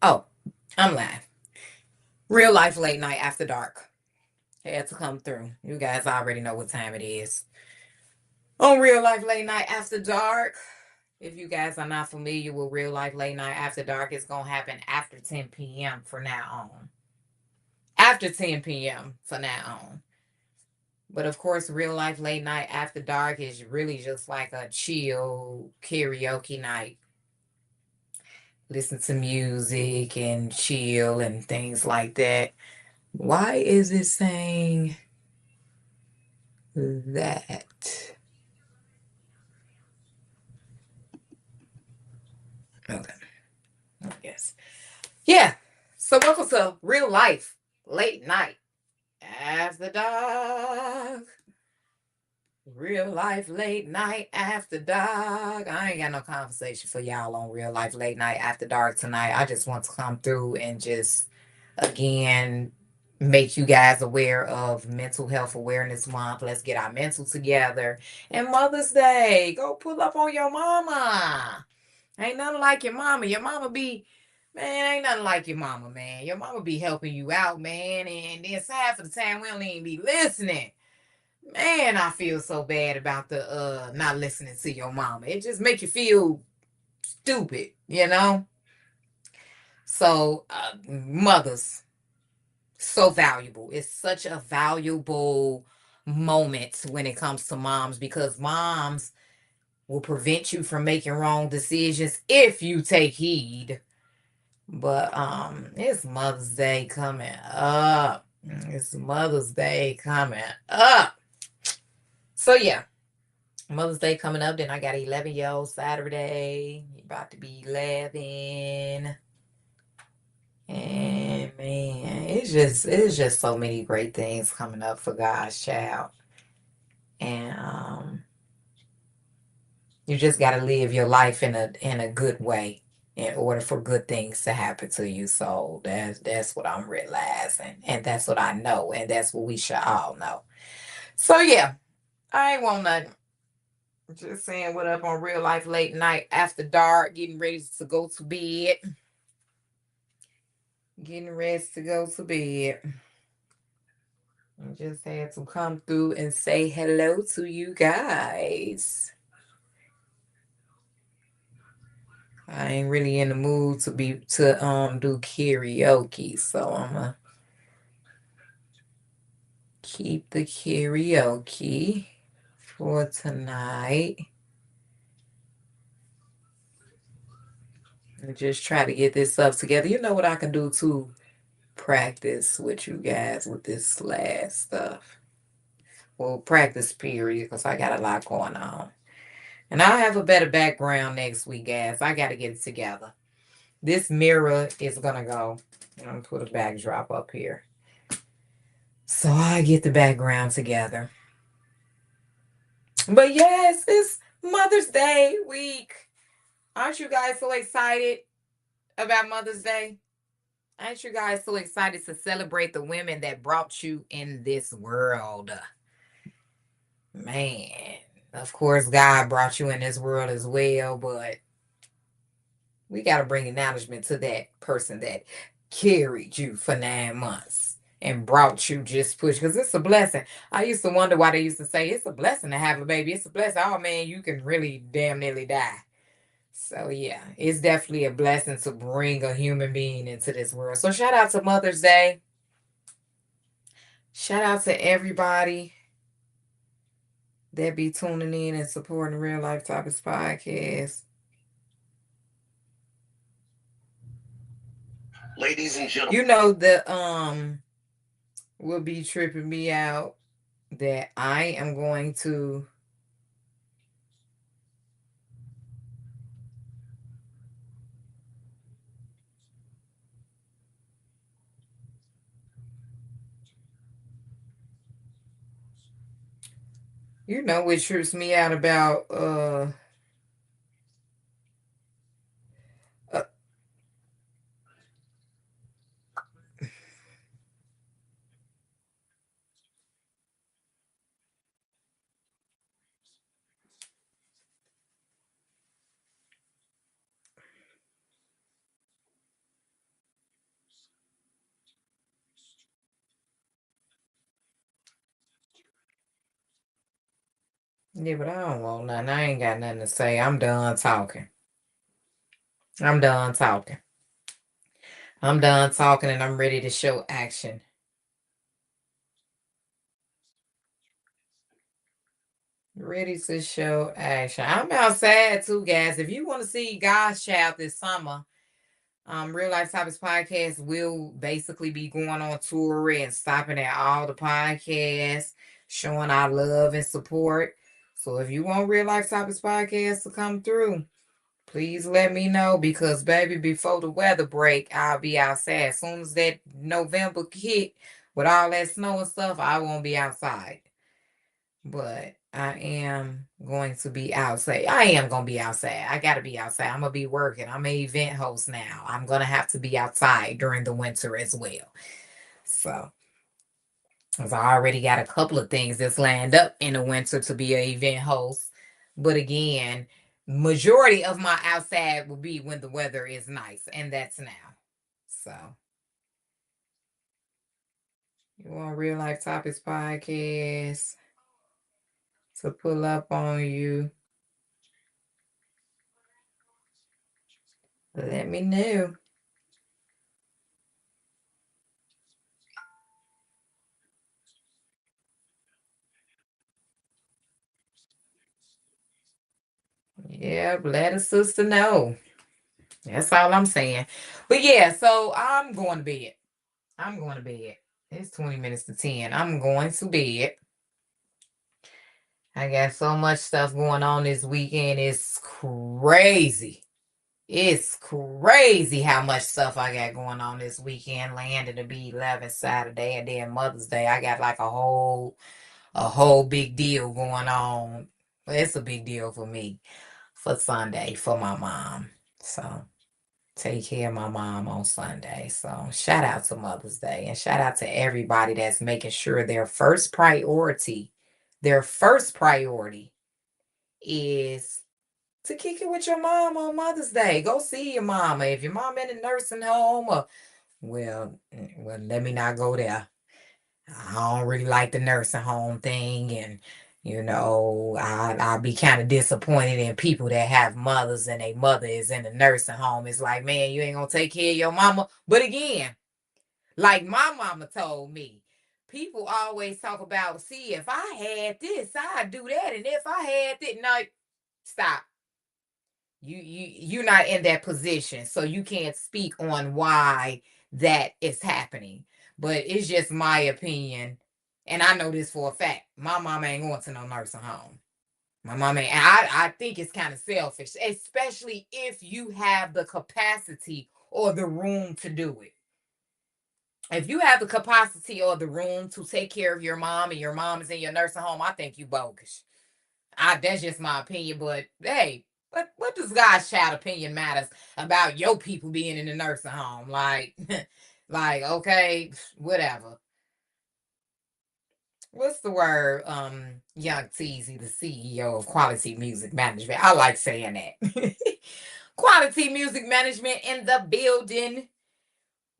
Oh, I'm live. Real life late night after dark. Had to come through. You guys already know what time it is. On real life late night after dark. If you guys are not familiar with real life late night after dark, it's gonna happen after 10 p.m. for now on. After 10 p.m. for now on. But of course, real life late night after dark is really just like a chill karaoke night. Listen to music and chill and things like that. Why is it saying that? Okay, I guess. Yeah. So welcome to real life late night after dark. Real life late night after dark. I ain't got no conversation for y'all on real life late night after dark tonight. I just want to come through and just again make you guys aware of Mental Health Awareness Month. Let's get our mental together. And Mother's Day, go pull up on your mama. Ain't nothing like your mama. Your mama be, man, ain't nothing like your mama, man. Your mama be helping you out, man. And then half of the time we don't even be listening. Man, I feel so bad about the not listening to your mama. It just make you feel stupid, you know? So mothers, so valuable. It's such a valuable moment when it comes to moms because moms will prevent you from making wrong decisions if you take heed. But it's Mother's Day coming up. It's Mother's Day coming up. So yeah, Mother's Day coming up. Then I got 11-year-old Saturday. About to be 11. And man, it's just so many great things coming up for God's child. And you just gotta live your life in a good way in order for good things to happen to you. So that's what I'm realizing. And that's what I know. And that's what we should all know. So yeah, I ain't want nothing. Just saying what up on real life late night after dark, getting ready to go to bed. Getting ready to go to bed. I just had to come through and say hello to you guys. I ain't really in the mood to do karaoke, so I'ma keep the karaoke for tonight. And just try to get this up together. You know what I can do to practice with you guys with this last stuff. Well, practice period, because I got a lot going on. And I'll have a better background next week, guys. I got to get it together. This mirror is going to go. I'm going to put a backdrop up here. So I get the background together. But yes, it's Mother's Day week. Aren't you guys so excited about Mother's Day? Aren't you guys so excited to celebrate the women that brought you in this world? Man, of course, God brought you in this world as well, but we got to bring acknowledgement to that person that carried you for 9 months and brought you just push because it's a blessing. I used to wonder why they used to say it's a blessing to have a baby. It's a blessing. Oh man, you can really damn nearly die. So yeah, it's definitely a blessing to bring a human being into this world. So shout out to Mother's Day. Shout out to everybody that be tuning in and supporting Real Life Topics Podcast. Ladies and gentlemen. You know the will be tripping me out that I am going to what trips me out about uh Yeah, but I don't want nothing. I ain't got nothing to say. I'm done talking. I'm done talking. I'm done talking and I'm ready to show action. Ready to show action. I'm outside too, guys. If you want to see God's Child this summer, Real Life Topics Podcast will basically be going on tour and stopping at all the podcasts, showing our love and support. So if you want Real Life Topics Podcast to come through, please let me know because baby, before the weather break, I'll be outside. As soon as that November hit with all that snow and stuff, I won't be outside. But I am going to be outside. I am going to be outside. I got to be outside. I'm going to be working. I'm an event host now. I'm going to have to be outside during the winter as well. So, because I already got a couple of things that's lined up in the winter to be an event host. But again, majority of my outside will be when the weather is nice, and that's now. So, you want Real Life Topics Podcast to pull up on you? Let me know. Yeah, let a sister know. That's all I'm saying. But yeah, so I'm going to bed. I'm going to bed. It's 20 minutes to 10. I'm going to bed. I got so much stuff going on this weekend. It's crazy. It's crazy how much stuff I got going on this weekend. Landing to be 11 Saturday and then Mother's Day. I got like a whole big deal going on. Well, it's a big deal for me for Sunday for my mom. So take care of my mom on Sunday. So shout out to Mother's Day and shout out to everybody that's making sure their first priority is to kick it with your mom on Mother's Day. Go see your mama. If your mom in a nursing home or well, let me not go there. I don't really like the nursing home thing, and I'll be kind of disappointed in people that have mothers and a mother is in the nursing home. It's like, man, you ain't gonna take care of your mama. But again, like my mama told me, people always talk about, see, if I had this, I'd do that, and if I had this, no, stop. You're not in that position, so you can't speak on why that is happening. But it's just my opinion, and I know this for a fact. My mama ain't going to no nursing home. My mama ain't. I think it's kind of selfish, especially if you have the capacity or the room to do it. If you have the capacity or the room to take care of your mom and your mom is in your nursing home, I think you bogus. That's just my opinion, but hey, what does God's child opinion matters about your people being in the nursing home? Like, like okay, whatever. What's the word? Young Teasy, the CEO of Quality Music Management. I like saying that. Quality Music Management in the building.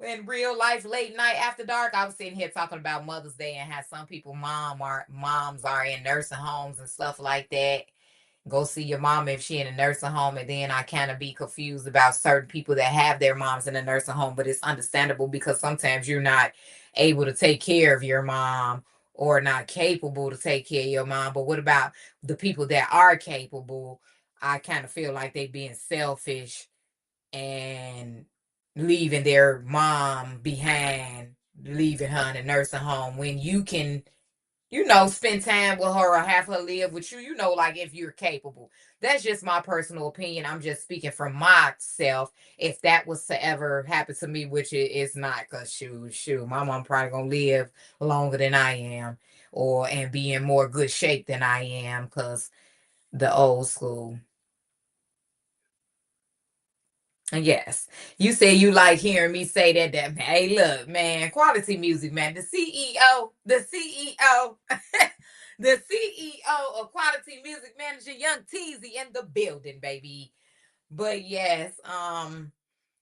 In real life, late night after dark, I was sitting here talking about Mother's Day and how some people moms are in nursing homes and stuff like that. Go see your mom if she in a nursing home, and then I kind of be confused about certain people that have their moms in a nursing home, but it's understandable because sometimes you're not able to take care of your mom or not capable to take care of your mom. But what about the people that are capable? I kind of feel like they being selfish and leaving their mom behind, leaving her in a nursing home when you can, spend time with her or have her live with you, like if you're capable. That's just my personal opinion. I'm just speaking from myself. If that was to ever happen to me, which it is not, because shoot, my mom probably gonna live longer than I am, and be in more good shape than I am, because the old school. Yes. You say you like hearing me say that. Hey, look, man, quality music, man. The CEO, the CEO of Quality Music Manager, Young Teasy in the building, baby. But yes,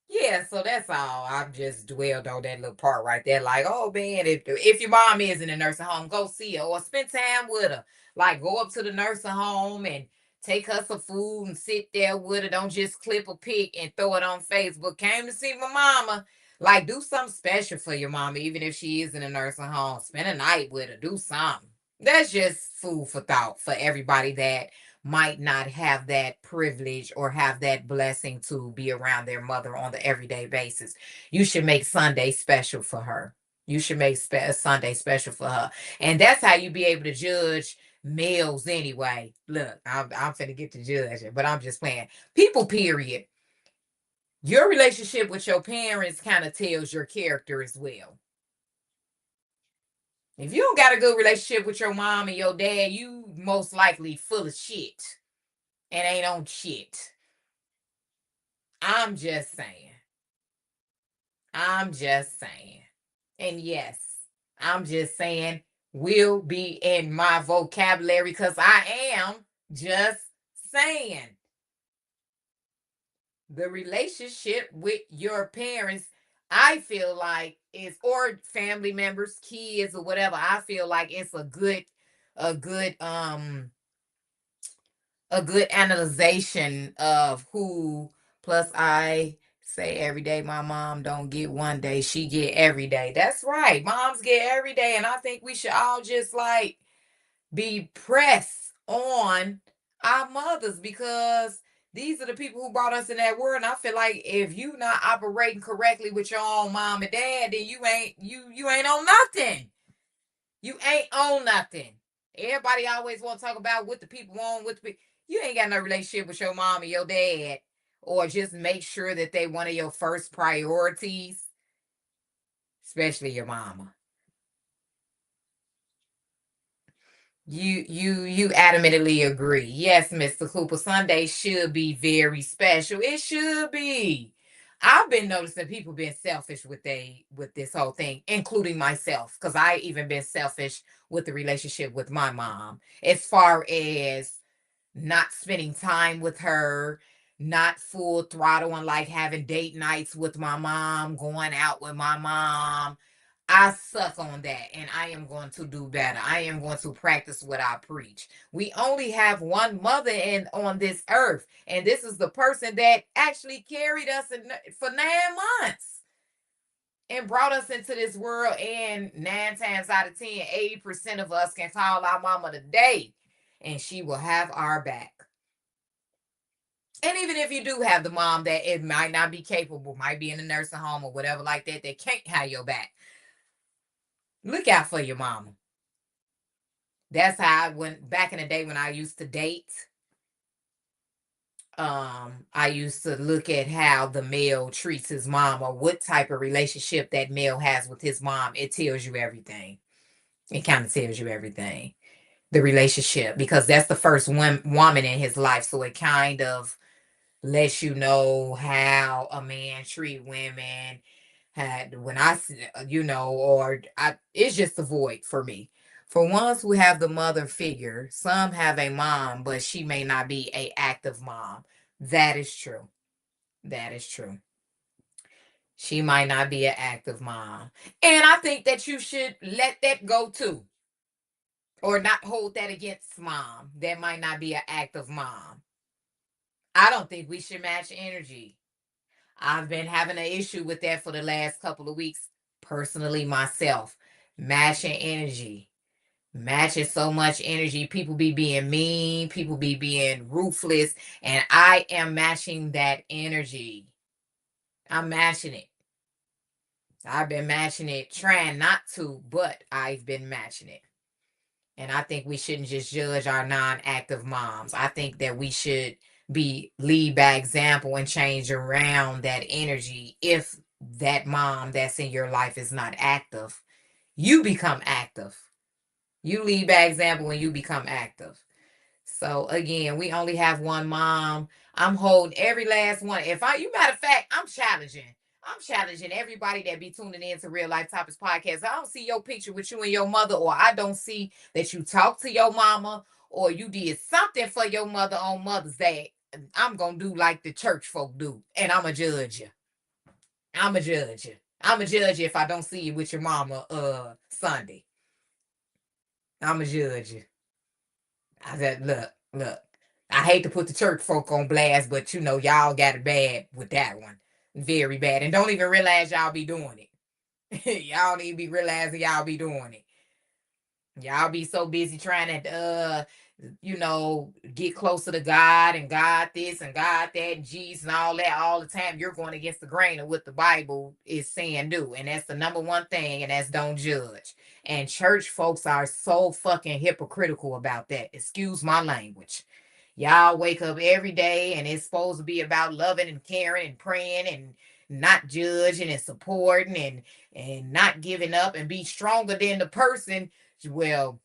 Yeah, so that's all. I've just dwelled on that little part right there. Like, oh man, if your mom is in a nursing home, go see her or spend time with her. Like, go up to the nursing home and take her some food and sit there with her. Don't just clip a pic and throw it on Facebook. Came to see my mama. Like, do something special for your mama, even if she is in a nursing home. Spend a night with her. Do something. That's just food for thought for everybody that might not have that privilege or have that blessing to be around their mother on the everyday basis. You should make Sunday special for her. You should make Sunday special for her. And that's how you be able to judge males anyway. Look, I'm finna get to judging, but I'm just playing. People, period. Your relationship with your parents kind of tells your character as well. If you don't got a good relationship with your mom and your dad, you most likely full of shit and ain't on shit. I'm just saying. I'm just saying. And yes, I'm just saying will be in my vocabulary because I am just saying the relationship with your parents, I feel like is or family members, kids, or whatever. I feel like it's a good a good analyzation of who. Plus I say every day my mom don't get one day, she get every day. That's right, moms get every day, and I think we should all just like be pressed on our mothers because these are the people who brought us in that world. And I feel like if you not operating correctly with your own mom and dad, then you ain't on nothing. You ain't on nothing. Everybody always want to talk about what the people want, what the people. You ain't got no relationship with your mom and your dad, or just make sure that they one of your first priorities, especially your mama. You adamantly agree. Yes, Mr. Cooper. Sunday should be very special. It should be. I've been noticing people being selfish with this whole thing, including myself, because I even been selfish with the relationship with my mom, as far as not spending time with her, not full throttle and like having date nights with my mom, going out with my mom. I suck on that and I am going to do better. I am going to practice what I preach. We only have one mother in on this earth, and this is the person that actually carried us for 9 months and brought us into this world. And 9 times out of 10, 80% of us can call our mama today, and she will have our back. And even if you do have the mom that it might not be capable, might be in a nursing home or whatever like that, they can't have your back. Look out for your mama. That's how I went back in the day when I used to date. I used to look at how the male treats his mom or what type of relationship that male has with his mom. It tells you everything. It kind of tells you everything. The relationship, because that's the first woman in his life. So it kind of lets you know how a man treat women. Had when I, or it's just a void for me. For ones who have the mother figure, some have a mom, but she may not be a active mom. That is true. That is true. She might not be an active mom, and I think that you should let that go too, or not hold that against mom. That might not be an active mom. I don't think we should match energy. I've been having an issue with that for the last couple of weeks, personally, myself. Matching energy. Matching so much energy. People be being mean, people be being ruthless, and I am matching that energy. I'm matching it. I've been matching it, trying not to, but I've been matching it. And I think we shouldn't just judge our non-active moms. I think that we should be lead by example and change around that energy. If that mom that's in your life is not active, you become active. You lead by example when you become active. So again, we only have one mom. I'm holding every last one. You matter of fact, I'm challenging. I'm challenging everybody that be tuning in to Real Life Topics podcast. I don't see your picture with you and your mother, or I don't see that you talk to your mama, or you did something for your mother on Mother's Day. I'm gonna do like the church folk do, and I'm gonna judge you. I'ma judge you. I'ma judge you if I don't see you with your mama Sunday. I'ma judge you. I said, look. I hate to put the church folk on blast, but y'all got it bad with that one. Very bad. And don't even realize y'all be doing it. Y'all don't even be realizing y'all be doing it. Y'all be so busy trying to get closer to God and God this and God that and Jesus and all that all the time. You're going against the grain of what the Bible is saying do. And that's the number one thing, and that's don't judge. And church folks are so fucking hypocritical about that. Excuse my language. Y'all wake up every day and it's supposed to be about loving and caring and praying and not judging and supporting and not giving up and be stronger than the person. Well,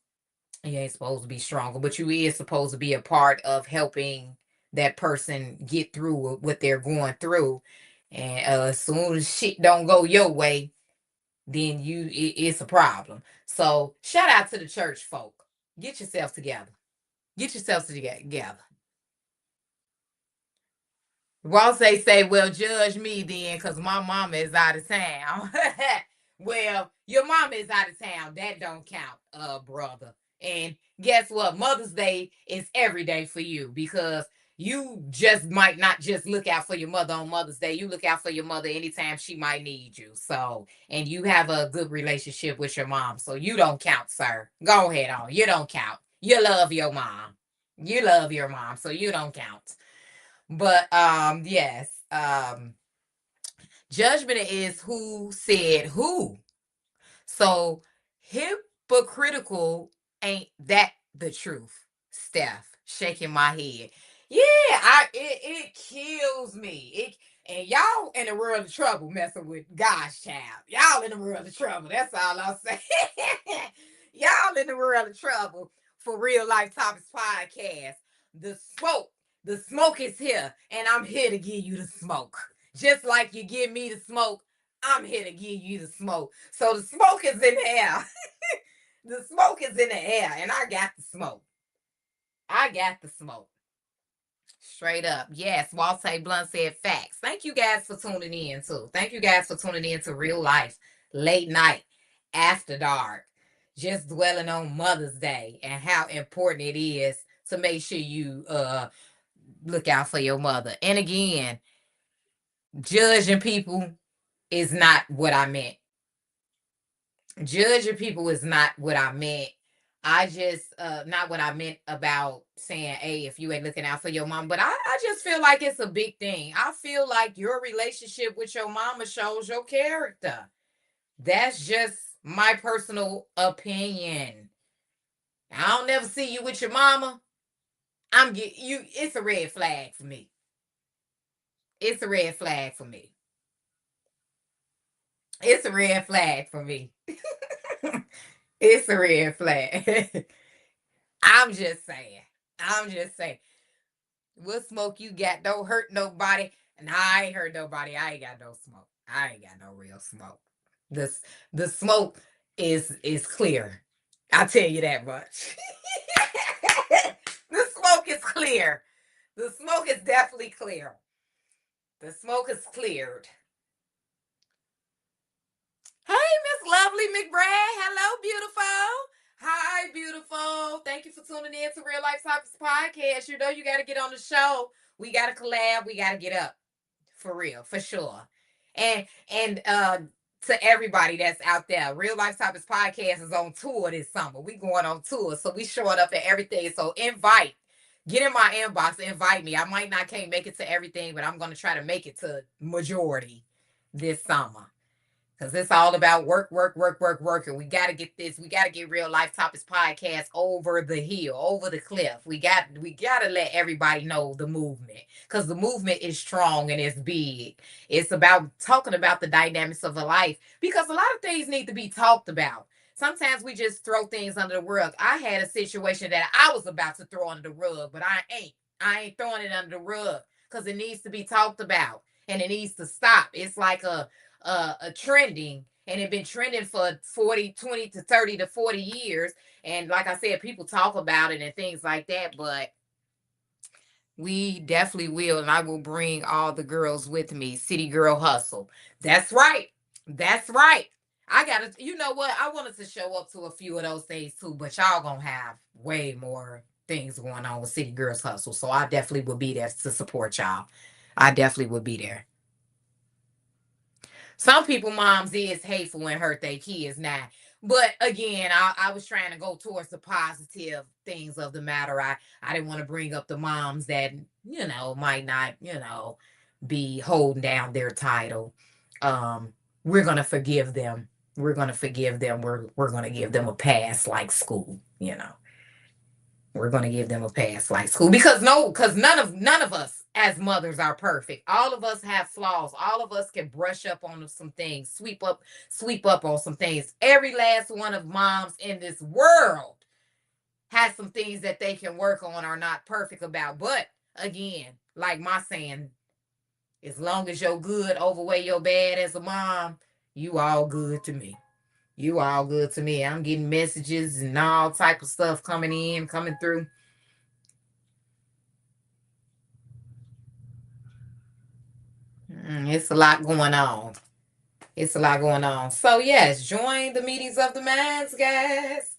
you ain't supposed to be stronger, but you is supposed to be a part of helping that person get through what they're going through. And as soon as shit don't go your way, then it's a problem. So shout out to the church folk. Get yourself together. Get yourself together. Once they say, well, judge me then, because my mama is out of town. Well, your mama is out of town. That don't count, brother. And guess what? Mother's Day is every day for you, because you just might not just look out for your mother on Mother's Day. You look out for your mother anytime she might need you. So, and you have a good relationship with your mom. So you don't count, sir. Go ahead on. You don't count. You love your mom. You love your mom. So you don't count. But yes, judgment is who said who. So hypocritical ain't that the truth? Steph, shaking my head. Yeah, it kills me. And y'all in the world of trouble messing with God's child. Y'all in the world of trouble. That's all I'll say. Y'all in the world of trouble for Real Life Topics Podcast. The smoke. The smoke is here, and I'm here to give you the smoke. Just like you give me the smoke, I'm here to give you the smoke. So the smoke is in the air. The smoke is in the air, and I got the smoke. I got the smoke. Straight up. Yes, Walter Blunt said facts. Thank you guys for tuning in, too. Thank you guys for tuning in to Real Life, Late Night, After Dark. Just dwelling on Mother's Day and how important it is to make sure you look out for your mother. And again, judging people is not what I meant. Judging people is not what I meant. I just not what I meant about saying, hey, if you ain't looking out for your mom. But I just feel like it's a big thing. I feel like your relationship with your mama shows your character. That's just my personal opinion. I don't never see you with your mama. I'm get you. It's a red flag for me. It's a red flag for me. It's a red flag for me. It's a red flag. I'm just saying. I'm just saying. What smoke you got? Don't hurt nobody. And I ain't hurt nobody. I ain't got no smoke. I ain't got no real smoke. This the smoke is clear. I'll tell you that much. The smoke is clear. The smoke is definitely clear. The smoke is cleared. Hey, Miss Lovely McBride. Hello, beautiful. Hi, beautiful. Thank you for tuning in to Real Life Topics Podcast. You know you got to get on the show. We got to collab. We got to get up. For real, for sure. And to everybody that's out there, Real Life Topics Podcast is on tour this summer. We going on tour. So we showing up at everything. So invite. Get in my inbox. Invite me. I might not can't make it to everything, but I'm going to try to make it to majority this summer. Because it's all about work, work, work, work, work. And we got to get this. We got to get Real Life Topics Podcast over the hill, over the cliff. We got to let everybody know the movement. Because the movement is strong and it's big. It's about talking about the dynamics of a life. Because a lot of things need to be talked about. Sometimes we just throw things under the rug. I had a situation that I was about to throw under the rug, but I ain't. I ain't throwing it under the rug. Because it needs to be talked about. And it needs to stop. It's like a trending, and it been trending for 40 20 to 30 to 40 years, and like I said, people talk about it and things like that, but We definitely will, and I will bring all the girls with me. City Girl Hustle. That's right. That's right. I gotta, you know what? I wanted to show up to a few of those things too, but y'all gonna have way more things going on with City Girls Hustle. So I definitely will be there to support y'all. I definitely will be there. Some people moms is hateful and hurt their kids now. But again, I was trying to go towards the positive things of the matter. I didn't want to bring up the moms that, might not, be holding down their title. We're gonna forgive them. We're gonna forgive them. We're gonna give them a pass like school. We're gonna give them a pass like school because no, because none of us as mothers are perfect. All of us have flaws. All of us can brush up on some things, sweep up on some things. Every last one of moms in this world has some things that they can work on, are not perfect about. But again, like my saying, as long as you're good overweigh your bad as a mom, you all good to me. You all good to me. I'm getting messages and all type of stuff coming through. It's a lot going on. It's a lot going on. So yes, join the meetings of the minds, guys.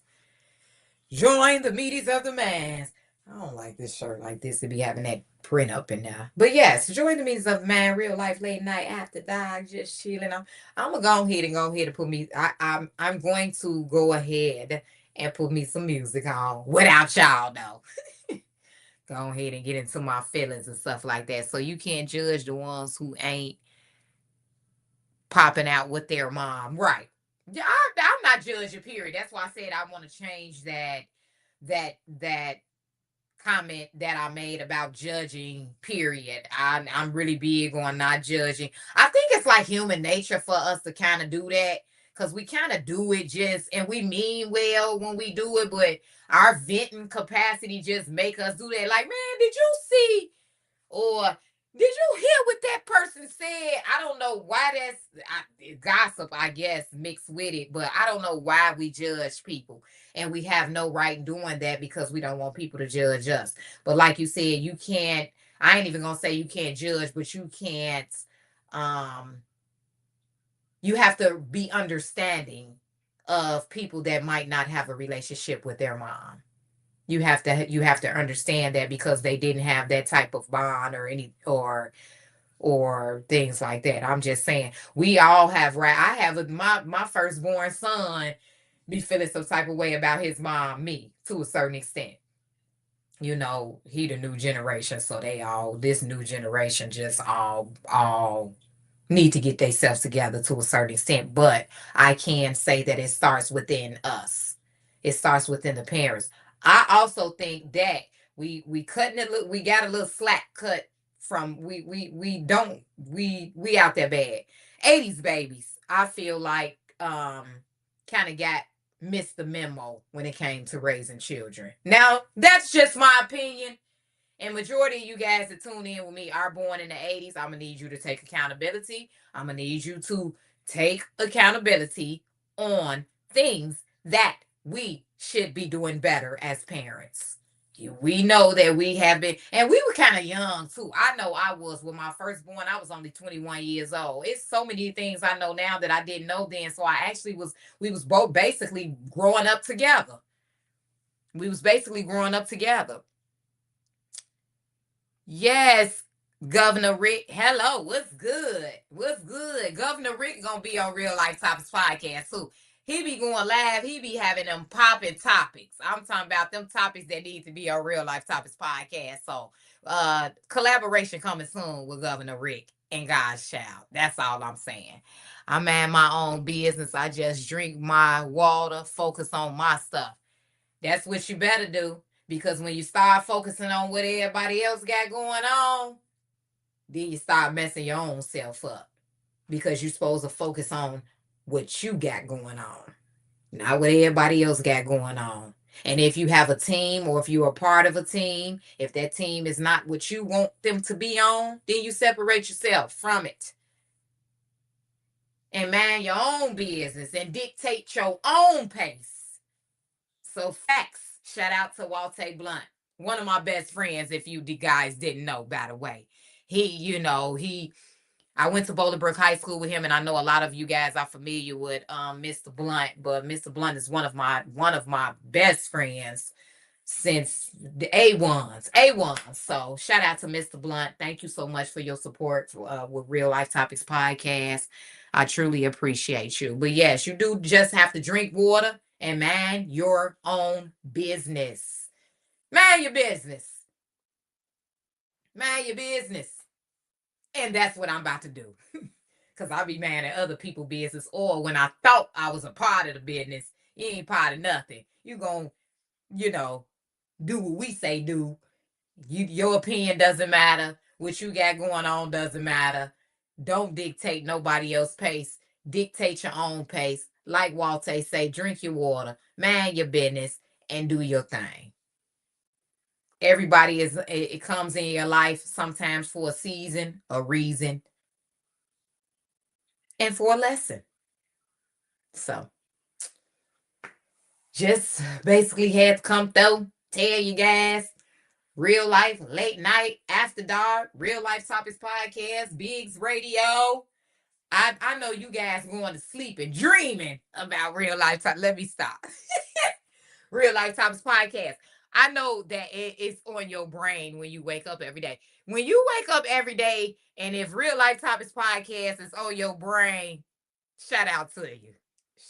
Join the meetings of the minds. I don't like this shirt like this to be having that print up in there. But yes, join the meetings of the man, real life, late night, after dark, just chilling. I'm gonna go ahead and put me. I'm going to go ahead and put me some music on without y'all though. Go ahead and get into my feelings and stuff like that. So you can't judge the ones who ain't popping out with their mom. Right. Yeah, I'm not judging, period. That's why I said I want to change that comment that I made about judging, period. I'm really big on not judging. I think it's like human nature for us to kind of do that because we kind of do it just, and we mean well when we do it, but our venting capacity just make us do that. Like, man, did you see? Or did you hear what that person said? I don't know why gossip, I guess, mixed with it, but I don't know why we judge people. And we have no right in doing that because we don't want people to judge us. But like you said, you can't, I ain't even gonna say you can't judge, but you can't, um, you have to be understanding of people that might not have a relationship with their mom. You have to understand that because they didn't have that type of bond or things like that. I'm just saying we all have right. I have my firstborn son be feeling some type of way about his mom, me to a certain extent. He the new generation, so they all this new generation just all need to get themselves together to a certain extent. But I can say that it starts within us. It starts within the parents. I also think that we cutting it. We got a little slack cut from we don't we out there bad. 80s babies. I feel like kind of got missed the memo when it came to raising children. Now that's just my opinion. And majority of you guys that tune in with me are born in the 80s. I'm gonna need you to take accountability. I'm gonna need you to take accountability on things that we should be doing better as parents. We know that we have been, and we were kind of young too. I know I was when my firstborn. I was only 21 years old. It's so many things I know now that I didn't know then. So I actually was. We was both basically growing up together. We was basically growing up together. Yes, Governor Rick. Hello, what's good? What's good? Governor Rick gonna be on Real Life Topics podcast too. He be going live. He be having them popping topics. I'm talking about them topics that need to be on Real Life Topics podcast. So, collaboration coming soon with Governor Rick and God's child. That's all I'm saying. I'm at my own business. I just drink my water, focus on my stuff. That's what you better do. Because when you start focusing on what everybody else got going on, then you start messing your own self up. Because you're supposed to focus on what you got going on, not what everybody else got going on. And if you have a team or if you're a part of a team, if that team is not what you want them to be on, then you separate yourself from it and mind your own business and dictate your own pace. So facts. Shout out to Walter Blunt. One of my best friends, if you guys didn't know, by the way. He I went to Bolingbrook High School with him, and I know a lot of you guys are familiar with Mr. Blunt, but Mr. Blunt is one of my best friends since the A1s. So shout out to Mr. Blunt. Thank you so much for your support with Real Life Topics podcast. I truly appreciate you. But yes, you do just have to drink water and mind your own business. Mind your business. Mind your business. And that's what I'm about to do. Because I be mad at other people's business, or when I thought I was a part of the business, you ain't part of nothing. You gonna, you know, do what we say do. Your opinion doesn't matter. What you got going on doesn't matter. Don't dictate nobody else's pace. Dictate your own pace. Like Walter say, drink your water, mind your business, and do your thing. Everybody it comes in your life sometimes for a season, a reason, and for a lesson. So just basically had to come through, tell you guys, real life, late night, after dark, Real Life Topics podcast, Biggs Radio. I know you guys going to sleep and dreaming about real life. Let me stop. Real Life Topics podcast. I know that it's on your brain when you wake up every day. When you wake up every day, and if Real Life Topics podcast is on your brain, shout out to you.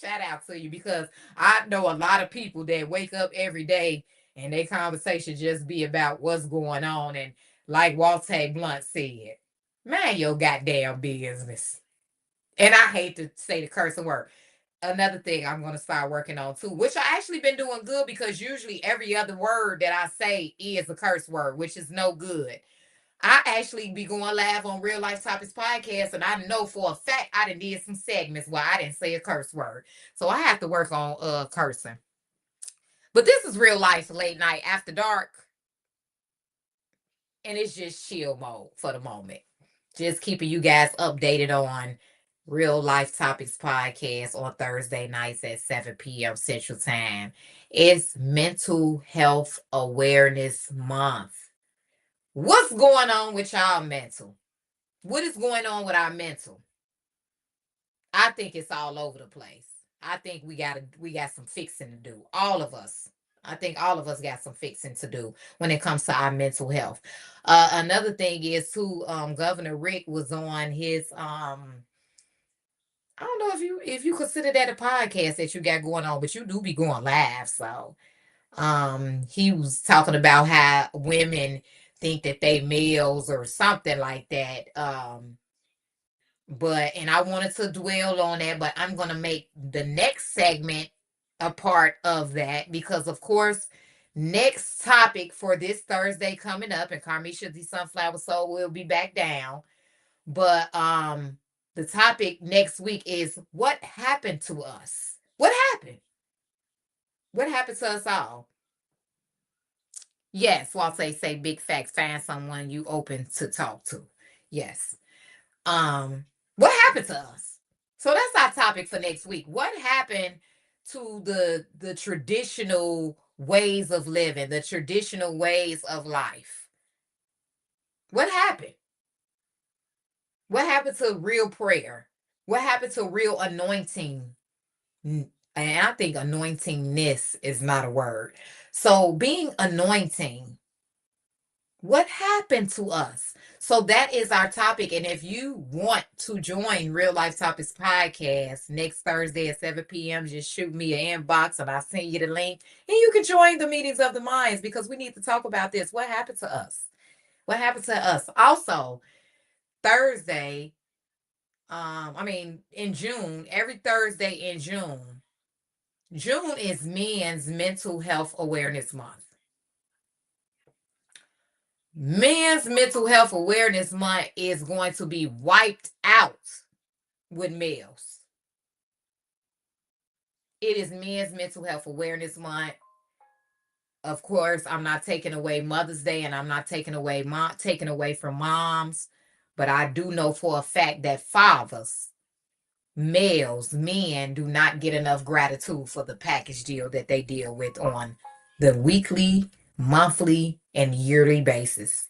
Shout out to you, because I know a lot of people that wake up every day and their conversation just be about what's going on. And like Walter Blunt said, man, your goddamn business. And I hate to say the cursing word. Another thing I'm going to start working on too, which I actually been doing good, because usually every other word that I say is a curse word, which is no good. I actually be going live on Real Life Topics podcast, and I know for a fact I done did some segments where I didn't say a curse word. So I have to work on cursing. But this is Real Life Late Night After Dark, and it's just chill mode for the moment. Just keeping you guys updated on Real Life Topics podcast on Thursday nights at 7 p.m. Central Time. It's Mental Health Awareness Month. What's going on with y'all mental? What is going on with our mental? I think it's all over the place. I think we got some fixing to do. All of us. I think all of us got some fixing to do when it comes to our mental health. Another thing is too, Governor Rick was on his I don't know if you consider that a podcast that you got going on, but you do be going live. So he was talking about how women think that they males or something like that. But and I wanted to dwell on that, but I'm gonna make the next segment a part of that, because of course, next topic for this Thursday coming up, and Carmisha the Sunflower Soul will be back down. But the topic next week is what happened to us. What happened? What happened to us all? Yes, while say big facts, find someone you open to talk to. Yes. Um, what happened to us? So that's our topic for next week. What happened to the traditional ways of living, the traditional ways of life? What happened? What happened to real prayer? What happened to real anointing? And I think anointingness is not a word. So being anointing, what happened to us? So that is our topic. And if you want to join Real Life Topics podcast next Thursday at 7 p.m., just shoot me an inbox and I'll send you the link. And you can join the meetings of the minds, because we need to talk about this. What happened to us? What happened to us? Also, Thursday, in June, every Thursday in June, June is Men's Mental Health Awareness Month. Men's Mental Health Awareness Month is going to be wiped out with males. It is Men's Mental Health Awareness Month. Of course, I'm not taking away Mother's Day, and I'm not taking away from moms, but I do know for a fact that fathers, males, men do not get enough gratitude for the package deal that they deal with on the weekly, monthly and yearly basis.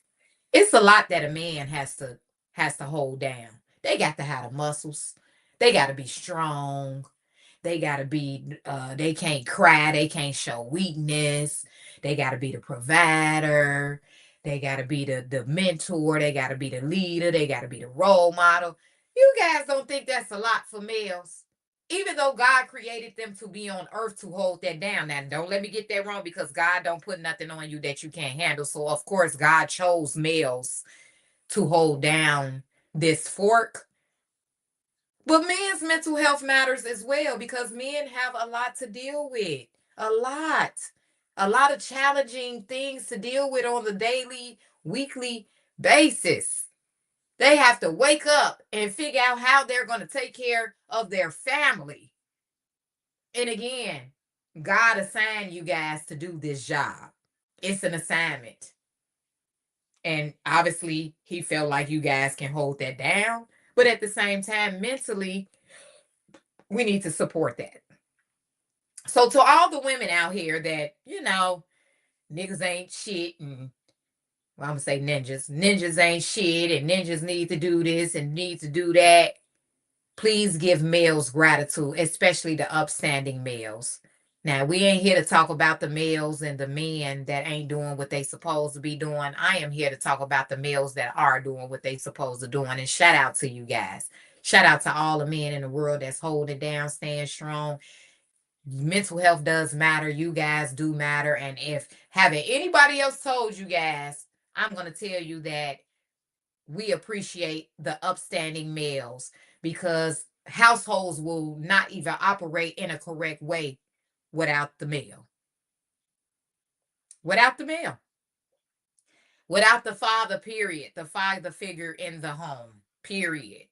It's a lot that a man has to hold down. They got to have the muscles. They got to be strong. They got to be they can't cry, they can't show weakness. They got to be the provider. They got to be the mentor, they got to be the leader, they got to be the role model. You guys don't think that's a lot for males? Even though God created them to be on earth to hold that down. Now, don't let me get that wrong, because God don't put nothing on you that you can't handle. So, of course, God chose males to hold down this fork. But men's mental health matters as well, because men have a lot to deal with. A lot. A lot of challenging things to deal with on the daily, weekly basis. They have to wake up and figure out how they're going to take care of their family. And again, God assigned you guys to do this job. It's an assignment. And obviously, he felt like you guys can hold that down. But at the same time, mentally, we need to support that. So, to all the women out here that, niggas ain't shit, and well, I'm gonna say ninjas ain't shit, and ninjas need to do this and need to do that. Please give males gratitude, especially the upstanding males. Now, we ain't here to talk about the males and the men that ain't doing what they supposed to be doing. I am here to talk about the males that are doing what they supposed to doing. And shout out to you guys. Shout out to all the men in the world that's holding down, staying strong. Mental health does matter. You guys do matter. And if having anybody else told you guys, I'm going to tell you that we appreciate the upstanding males, because households will not even operate in a correct way without the male. Without the male. Without the father, period. The father figure in the home, period.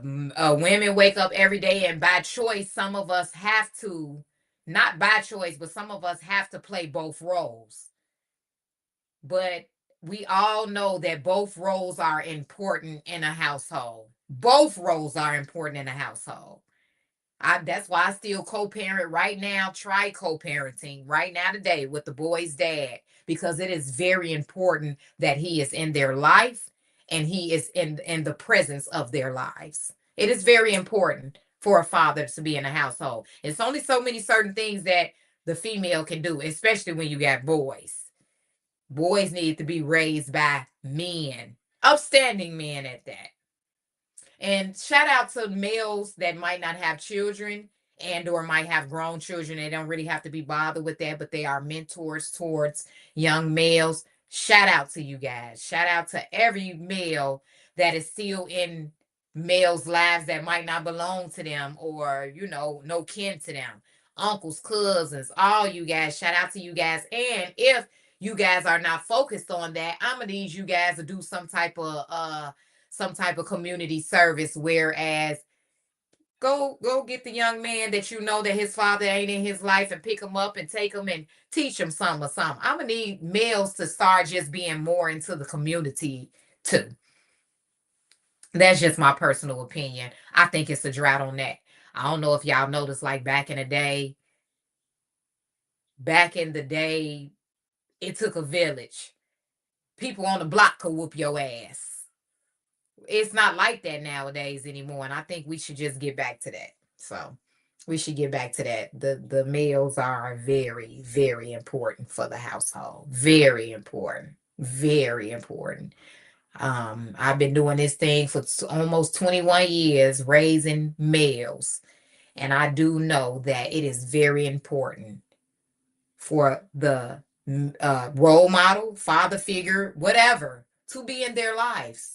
Women wake up every day, and by choice, some of us have to, not by choice, but some of us have to play both roles. But we all know that both roles are important in a household. Both roles are important in a household. That's why I still co-parent right now. Try co-parenting right now today with the boy's dad, because it is very important that he is in their life and he is in the presence of their lives. It is very important for a father to be in a household. It's only so many certain things that the female can do, especially when you got boys. Boys need to be raised by men, upstanding men at that. And shout out to males that might not have children and or might have grown children. They don't really have to be bothered with that, but they are mentors towards young males. Shout out to you guys. Shout out to every male that is still in males' lives that might not belong to them, or, no kin to them. Uncles, cousins, all you guys. Shout out to you guys. And if you guys are not focused on that, I'm gonna need you guys to do some type of community service, whereas go get the young man that you know that his father ain't in his life, and pick him up and take him and teach him something or something. I'm gonna need males to start just being more into the community too. That's just my personal opinion. I think it's a drought on that. I don't know if y'all noticed, like back in the day, it took a village. People on the block could whoop your ass. It's not like that nowadays anymore, and I think we should just get back to that. So we should get back to that. The males are very, very important for the household. Very important. Very important. I've been doing this thing for almost 21 years, raising males, and I do know that it is very important for the role model, father figure, whatever, to be in their lives.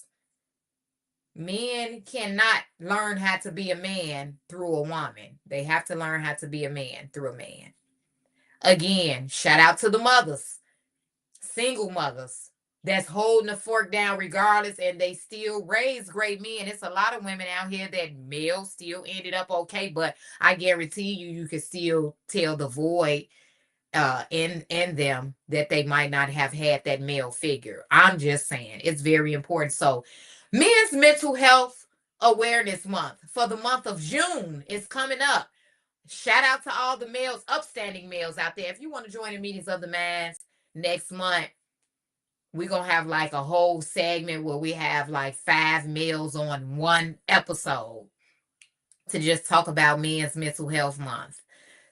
Men cannot learn how to be a man through a woman. They have to learn how to be a man through a man. Again, shout out to the mothers, single mothers that's holding the fork down regardless, and they still raise great men. It's a lot of women out here that males still ended up okay, but I guarantee you can still tell the void in them that they might not have had that male figure. I'm just saying, it's very important. So, Men's Mental Health Awareness Month for the month of June is coming up. Shout out to all the males, upstanding males out there. If you want to join the meetings of the minds, Next month, we're going to have like a whole segment where we have like 5 meals on one episode to just talk about Men's Mental Health Month.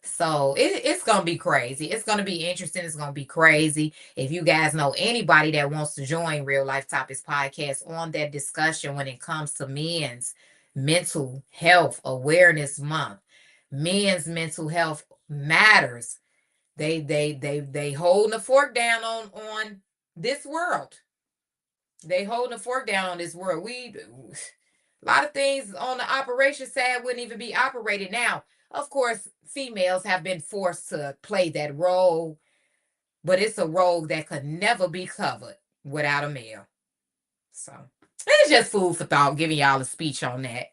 So it's going to be crazy. It's going to be interesting. It's going to be crazy. If you guys know anybody that wants to join Real Life Topics Podcast on that discussion when it comes to Men's Mental Health Awareness Month, men's mental health matters. They holding the fork down on this world. They holding the fork down on this world. A lot of things on the operation side wouldn't even be operated now. Of course, females have been forced to play that role, but it's a role that could never be covered without a male. So it's just food for thought, giving y'all a speech on that.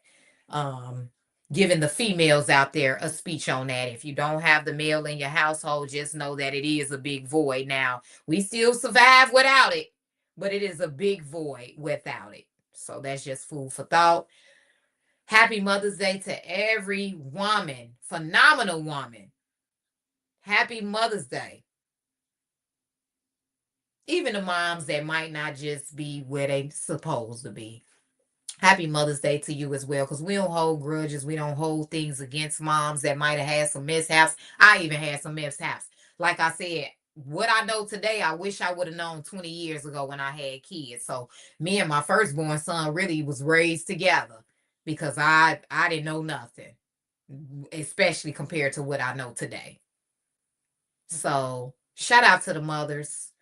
Giving the females out there a speech on that. If you don't have the male in your household, just know that it is a big void. Now, we still survive without it, but it is a big void without it. So that's just food for thought. Happy Mother's Day to every woman, phenomenal woman. Happy Mother's Day. Even the moms that might not just be where they supposed to be. Happy Mother's Day to you as well, because we don't hold grudges. We don't hold things against moms that might have had some mishaps. I even had some mishaps. Like I said, what I know today, I wish I would have known 20 years ago when I had kids. So me and my firstborn son really was raised together because I didn't know nothing, especially compared to what I know today. So shout out to the mothers.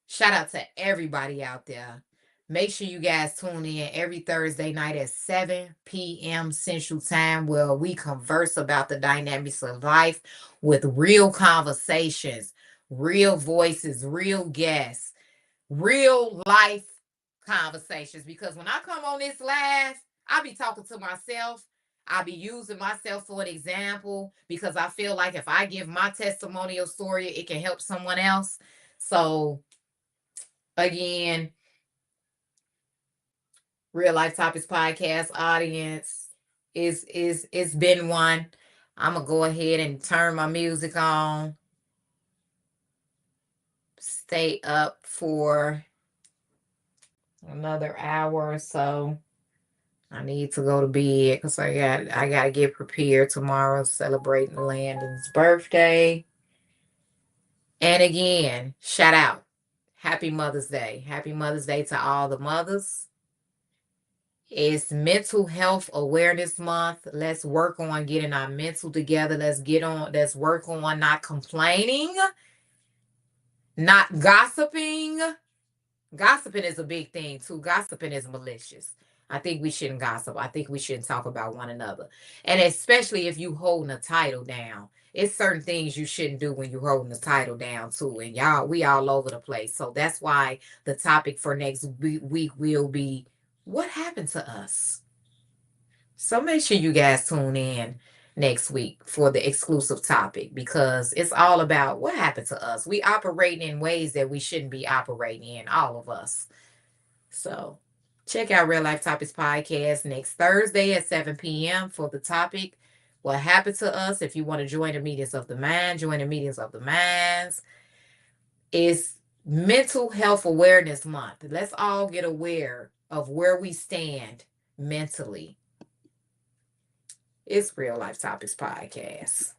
Shout out to everybody out there. Make sure you guys tune in every Thursday night at 7 p.m. Central Time, where we converse about the dynamics of life with real conversations, real voices, real guests, real life conversations. Because when I come on this live, I'll be talking to myself. I'll be using myself for an example because I feel like if I give my testimonial story, it can help someone else. So, again, Real Life Topics Podcast audience, it's been one. I'm gonna go ahead and turn my music on. Stay up for another hour or so. I need to go to bed because I gotta get prepared tomorrow, celebrating Landon's birthday. And again, shout out. Happy Mother's Day. Happy Mother's Day to all the mothers. It's Mental Health Awareness Month. Let's work on getting our mental together. Let's work on not complaining, not gossiping. Gossiping is a big thing too. Gossiping is malicious. I think we shouldn't gossip. I think we shouldn't talk about one another. And especially if you holding a title down. It's certain things you shouldn't do when you're holding the title down too. And we all over the place. So that's why the topic for next week will be, what happened to us? So make sure you guys tune in next week for the exclusive topic, because it's all about what happened to us. We operating in ways that we shouldn't be operating in, all of us. So check out Real Life Topics Podcast next Thursday at 7 p.m. for the topic, what happened to us. If you want to join the meetings of the mind, join the meetings of the minds. It's Mental Health Awareness Month. Let's all get aware of where we stand mentally. It's Real Life Topics Podcast.